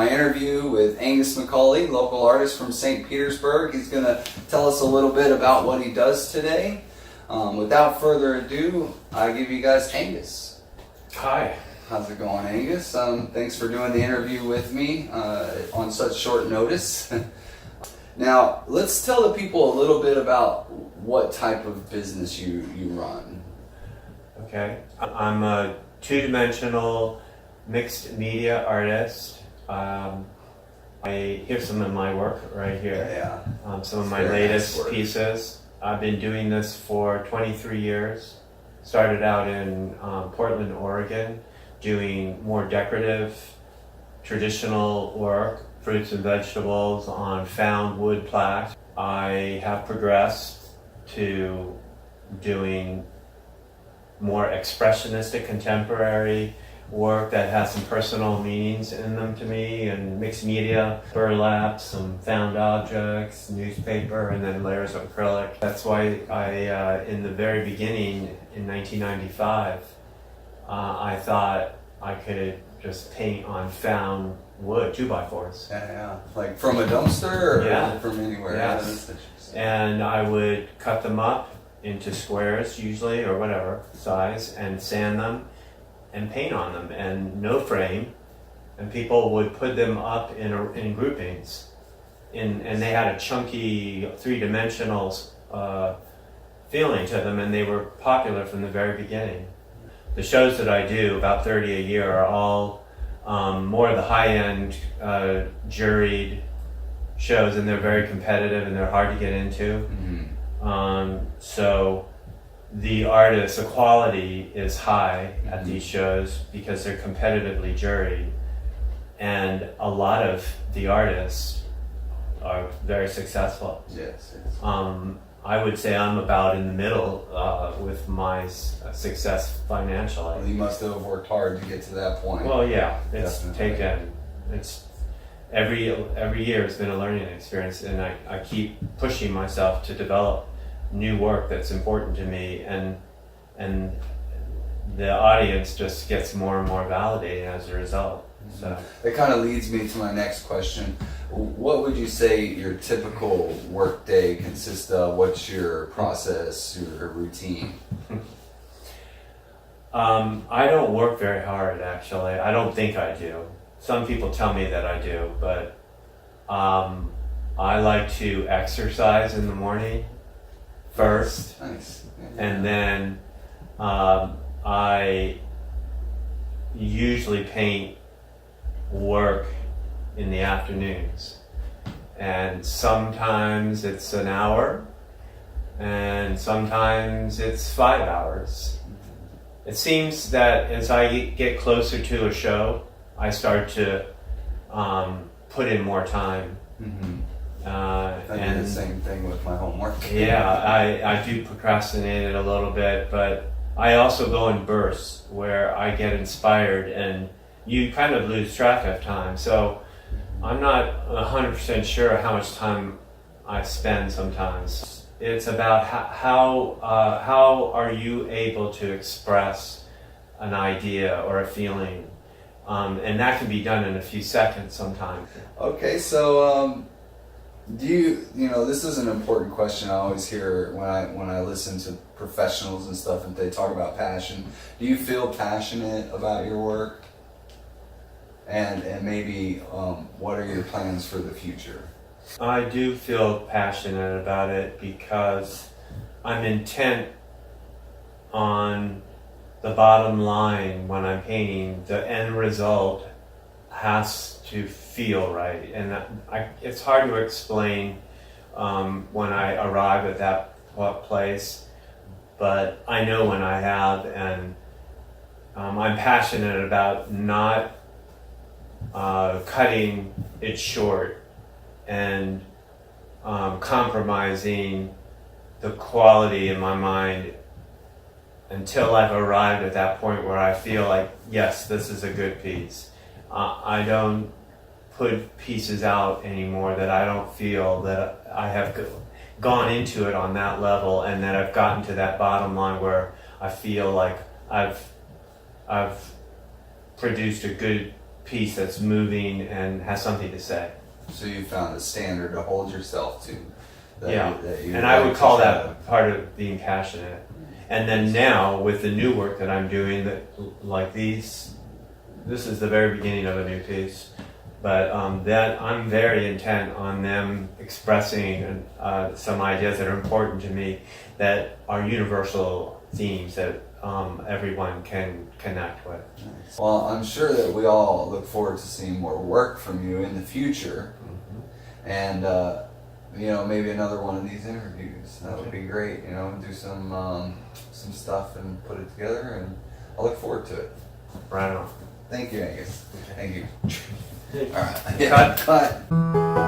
my interview with Angus McCauly, local artist from St. Petersburg. He's going to tell us a little bit about what he does today. Without further ado, I give you guys Angus. Hi. How's it going, Angus? Thanks for doing the interview with me on such short notice. Now, let's tell the people a little bit about what type of business you run. Okay. I'm a two-dimensional mixed media artist. Here's some of my work right here. Yeah. Some of my latest pieces. I've been doing this for 23 years. Started out in Portland, Oregon, doing more decorative, traditional work, fruits and vegetables on found wood plaques. I have progressed to doing more expressionistic contemporary work that has some personal meanings in them to me, and mixed media, burlap, some found objects, newspaper, and then layers of acrylic. That's why I, in the very beginning, in 1995, I thought I could just paint on found wood, 2x4s. Yeah. Like from a dumpster or from anywhere? Yes. And I would cut them up into squares usually, or whatever size, and sand them and paint on them, and no frame, and people would put them up in groupings, and they had a chunky three-dimensional feeling to them, and they were popular from the very beginning. The shows that I do, about 30 a year, are all more of the high-end juried shows, and they're very competitive and they're hard to get into. So the quality is high at these shows because they're competitively juried, and a lot of the artists are very successful. Yes. I would say I'm about in the middle with my success financially. Well, you must have worked hard to get to that point. Well, yeah, it's Definitely. every year has been a learning experience, and I keep pushing myself to develop new work that's important to me, and the audience just gets more and more validated as a result. So that kind of leads me to my next question. What would you say your typical work day consists of? What's your process, your routine? I don't work very hard, actually. I don't think I do. Some people tell me that I do, but I like to exercise in the morning first. Nice. And then I usually paint work in the afternoons, and sometimes it's an hour, and sometimes it's 5 hours. It seems that as I get closer to a show, I start to put in more time. I do the same thing with my homework. Yeah, I do procrastinate it a little bit, but I also go in bursts where I get inspired and you kind of lose track of time. So I'm not 100% sure how much time I spend sometimes. It's about how are you able to express an idea or a feeling, and that can be done in a few seconds sometimes. Okay, so do you know, this is an important question I always hear when I listen to professionals and stuff, and they talk about passion. Do you feel passionate about your work? And maybe what are your plans for the future? I do feel passionate about it because I'm intent on the bottom line when I'm painting. The end result has to feel right, and it's hard to explain when I arrive at that place, but I know when I have, and I'm passionate about not cutting it short and compromising the quality in my mind until I've arrived at that point where I feel like, yes, this is a good piece. I don't put pieces out anymore that I don't feel that I have gone into it on that level, and that I've gotten to that bottom line where I feel like I've produced a good piece that's moving and has something to say. So you found a standard to hold yourself to. Yeah, that you and I like would to call show. that part of being passionate. And then now with the new work that I'm doing, that like this is the very beginning of a new piece, but that I'm very intent on them expressing some ideas that are important to me, that are universal themes that everyone can connect with. Nice. Well, I'm sure that we all look forward to seeing more work from you in the future, and maybe another one of these interviews. That would be great. Do some stuff and put it together, and I look forward to it. Right on. Thank you, Angus. Thank you. Okay. All right. Yeah. Cut.